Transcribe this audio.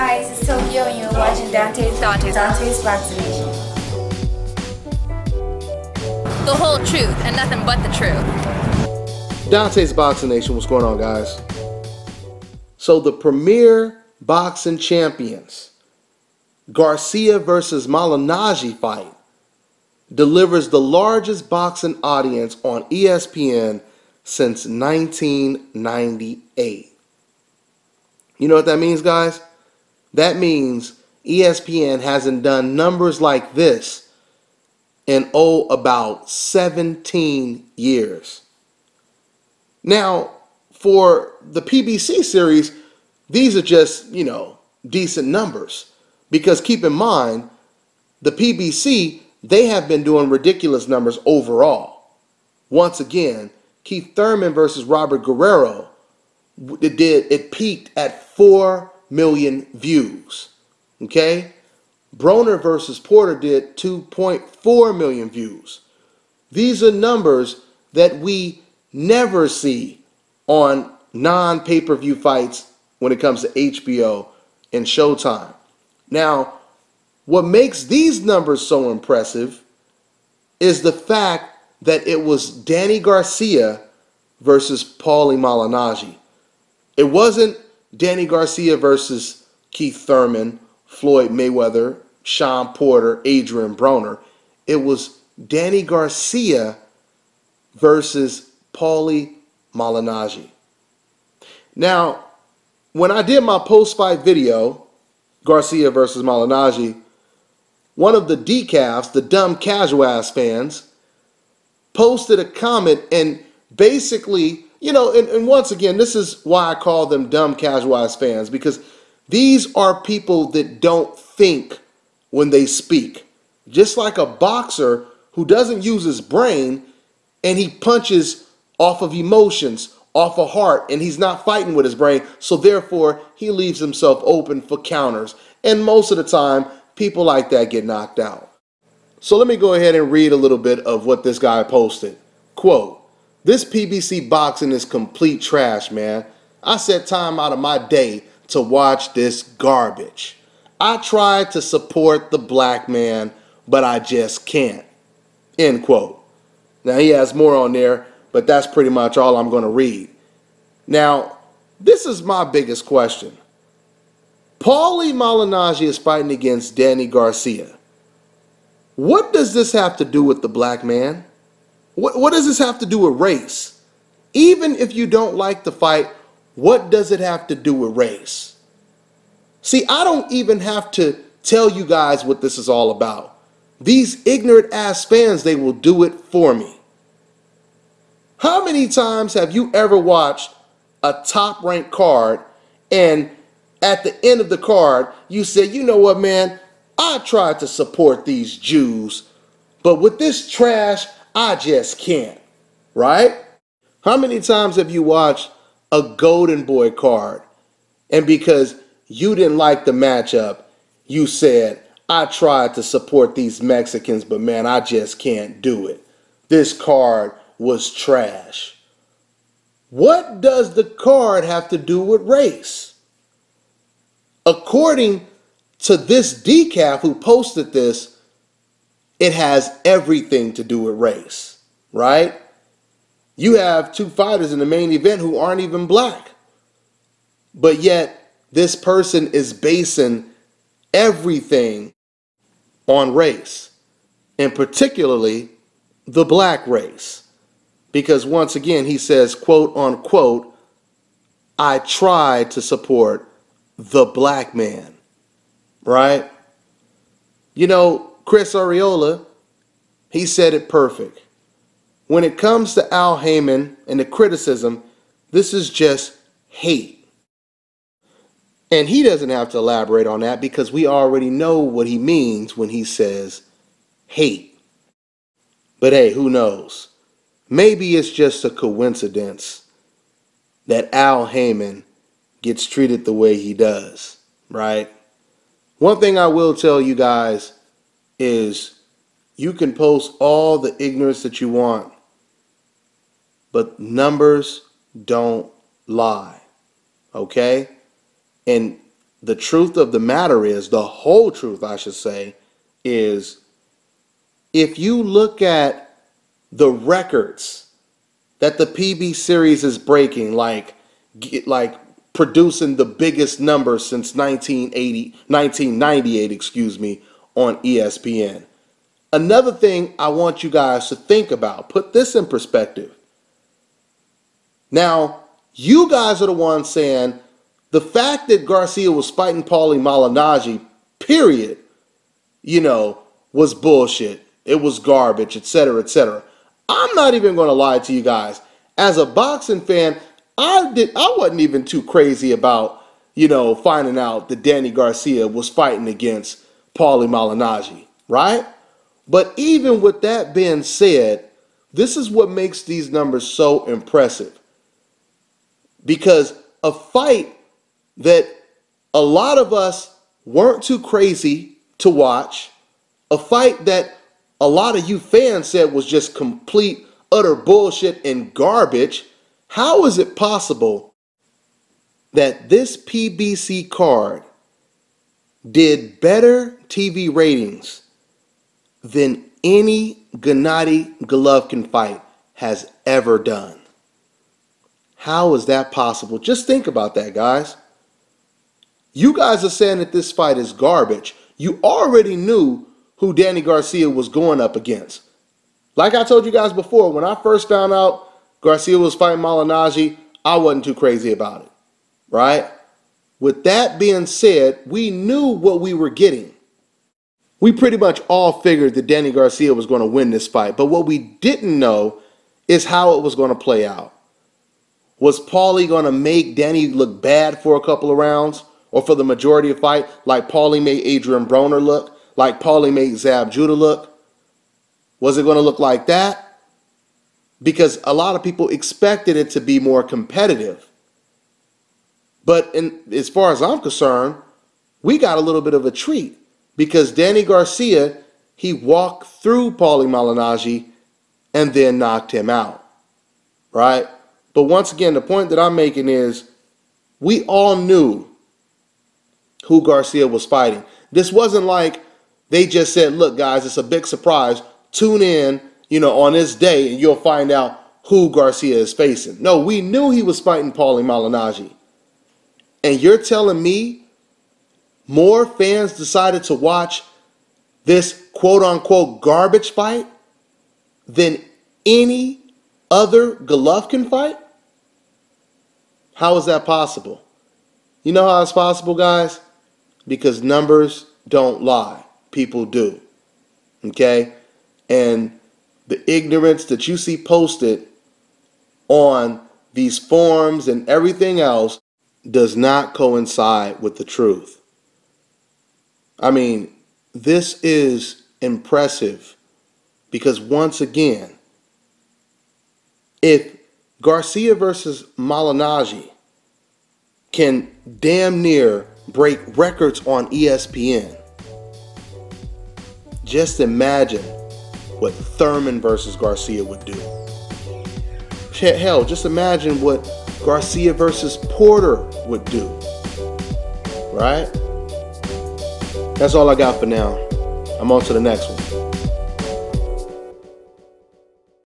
guys, it's Tokyo and you're watching Dante's Boxing Nation. The whole truth and nothing but the truth. Dante's Boxing Nation, what's going on, guys? So the premier boxing champions, Garcia versus Malignaggi fight, delivers the largest boxing audience on ESPN since 1998. You know what that means, guys? That means ESPN hasn't done numbers like this in, about 17 years. Now, for the PBC series, these are just, decent numbers. Because keep in mind, the PBC, they have been doing ridiculous numbers overall. Once again, Keith Thurman versus Robert Guerrero, it peaked at 4 million views. Okay? Broner versus Porter did 2.4 million views. These are numbers that we never see on non-pay-per-view fights when it comes to HBO and Showtime. Now, what makes these numbers so impressive is the fact that it was Danny Garcia versus Paulie Malignaggi. It wasn't Danny Garcia versus Keith Thurman, Floyd Mayweather, Sean Porter, Adrian Broner. It was Danny Garcia versus Paulie Malignaggi. Now, when I did my post-fight video, Garcia versus Malignaggi, one of the decafs, the dumb casual ass fans, posted a comment and basically, and once again, this is why I call them dumb casual ass fans, because these are people that don't think when they speak. Just like a boxer who doesn't use his brain and he punches off of emotions, off of heart, and he's not fighting with his brain, so therefore he leaves himself open for counters. And most of the time, people like that get knocked out. So let me go ahead and read a little bit of what this guy posted. Quote, "This PBC boxing is complete trash, man. I set time out of my day to watch this garbage. I tried to support the black man, but I just can't." End quote. Now he has more on there, but that's pretty much all I'm going to read. Now, this is my biggest question. Paulie Malignaggi is fighting against Danny Garcia. What does this have to do with the black man? What does this have to do with race? Even if you don't like the fight, what does it have to do with race? See, I don't even have to tell you guys what this is all about. These ignorant ass fans, they will do it for me. How many times have you ever watched a top ranked card and at the end of the card you said, you know what, man, I tried to support these Jews, but with this trash, I just can't, right? How many times have you watched a Golden Boy card and because you didn't like the matchup, you said, I tried to support these Mexicans, but man, I just can't do it. This card was trash. What does the card have to do with race? According to this decaf who posted this, it has everything to do with race, right? You have two fighters in the main event who aren't even black. But yet, this person is basing everything on race, and particularly the black race. Because once again, he says, quote unquote, I tried to support the black man, right? Chris Arreola, he said it perfect. When it comes to Al Heyman and the criticism, this is just hate. And he doesn't have to elaborate on that because we already know what he means when he says hate. But hey, who knows? Maybe it's just a coincidence that Al Heyman gets treated the way he does, right? One thing I will tell you guys is you can post all the ignorance that you want, but numbers don't lie, okay? And the truth of the matter is, the whole truth, I should say, is if you look at the records that the PB series is breaking, like producing the biggest numbers since 1998, on ESPN. Another thing I want you guys to think about, put this in perspective. Now, you guys are the ones saying the fact that Garcia was fighting Paulie Malignaggi, period, was bullshit. It was garbage, etc., etc. I'm not even going to lie to you guys. As a boxing fan, I wasn't even too crazy about, finding out that Danny Garcia was fighting against Paulie Malignaggi, right? But even with that being said, this is what makes these numbers so impressive. Because a fight that a lot of us weren't too crazy to watch, a fight that a lot of you fans said was just complete, utter bullshit and garbage, how is it possible that this PBC card did better TV ratings than any Gennady Golovkin fight has ever done? How is that possible? Just think about that, guys. You guys are saying that this fight is garbage. You already knew who Danny Garcia was going up against. Like I told you guys before, when I first found out Garcia was fighting Malignaggi, I wasn't too crazy about it, right? With that being said, we knew what we were getting. We pretty much all figured that Danny Garcia was going to win this fight, but what we didn't know is how it was going to play out. Was Paulie going to make Danny look bad for a couple of rounds, or for the majority of the fight, like Paulie made Adrian Broner look, like Paulie made Zab Judah look? Was it going to look like that? Because a lot of people expected it to be more competitive. But as far as I'm concerned, we got a little bit of a treat, because Danny Garcia, he walked through Paulie Malignaggi and then knocked him out, right? But once again, the point that I'm making is we all knew who Garcia was fighting. This wasn't like they just said, look, guys, it's a big surprise. Tune in, on this day and you'll find out who Garcia is facing. No, we knew he was fighting Paulie Malignaggi. And you're telling me more fans decided to watch this quote-unquote garbage fight than any other Golovkin fight? How is that possible? You know how it's possible, guys? Because numbers don't lie. People do. Okay? And the ignorance that you see posted on these forums and everything else does not coincide with the truth. I mean, this is impressive because once again, if Garcia versus Malignaggi can damn near break records on ESPN, just imagine what Thurman versus Garcia would do. Hell, just imagine what Garcia versus Porter would do. Right? That's all I got for now. I'm on to the next one.